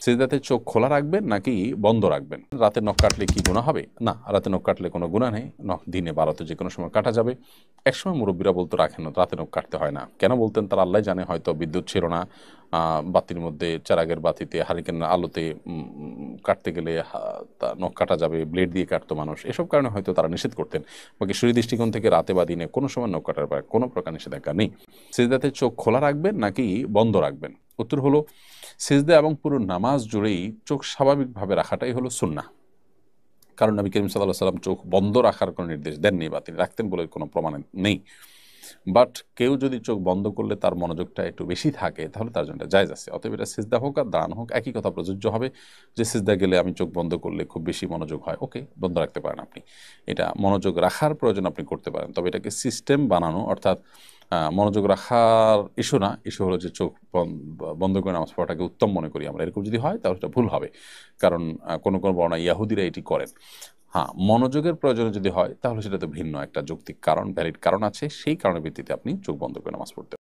সিজদাতে চোখ খোলা রাখবেন নাকি বন্ধ রাখবেন? রাতে নখ কাটলে কি গুনাহ হবে? না, রাতে নখ কাটলে কোনো গুনাহ নেই। নখ দিনে 12তে যে কোনো সময় কাটা যাবে। একসময় মুরব্বীরা বলতো রাখেন না, রাতে নখ কাটতে হয় না। কেন বলতেন তারা আল্লাহই জানে, হয়তো বিদ্যুৎ ছিল না। বাতির মধ্যে চেরাগের বাতিতে হারিকেনের আলোতে কাটতে গেলে নখ কাটা যাবে, ব্লেড দিয়ে কাটতো মানুষ। এসব কারণে হয়তো তারা নিষেধ করতেন। বাকি শরীর দৃষ্টিকোণ থেকে রাতে বা দিনে কোনো সময় নখ কাটার ব্যাপারে কোনো প্রকার নিষেধাজ্ঞা নেই। সিজদাতে চোখ খোলা রাখবেন নাকি বন্ধ রাখবেন? উত্তর হলো, সিজদা এবং পুরো নামাজ জুড়েই চোখ স্বাভাবিকভাবে রাখাটাই হলো সুন্নাহ। কারণ নবী করিম সাল্লাল্লাহু আলাইহি ওয়াসাল্লাম চোখ বন্ধ রাখার কোনো নির্দেশ দেননি বা তিনি রাখতেন বলে কোনো প্রমাণ নেই। বাট কেউ যদি চোখ বন্ধ করলে তার মনোযোগটা একটু বেশি থাকে, তাহলে তার জন্য এটা জায়েজ আছে। অতএব এটা সিজদা হোক আর দাঁড়ানো হোক একই কথা প্রযোজ্য হবে। যে সিজদা গেলে আমি চোখ বন্ধ করলে খুব বেশি মনোযোগ হয়, ওকে, বন্ধ রাখতে পারেন আপনি। এটা মনোযোগ রাখার প্রয়োজন আপনি করতে পারেন, তবে এটাকে সিস্টেম বানানো, অর্থাৎ মনোযোগ রাখার ইস্যু না, ইস্যু হলো যে চোখ বন্ধ করে নামাজ পড়াটাকে উত্তম মনে করি আমরা। এরকম যদি হয় তাহলে এটা ভুল হবে। কারণ কোনো কোনো বর্ণনা ইয়াহুদিরা এটি করেন। হ্যাঁ, মনোযোগের প্রয়োজনে যদি হয় তাহলে সেটা তো ভিন্ন একটা যৌক্তিক কারণ, ভ্যালিড কারণ আছে, সেই কারণের ভিত্তিতে আপনি চোখ বন্ধ করে নামাজ পড়তে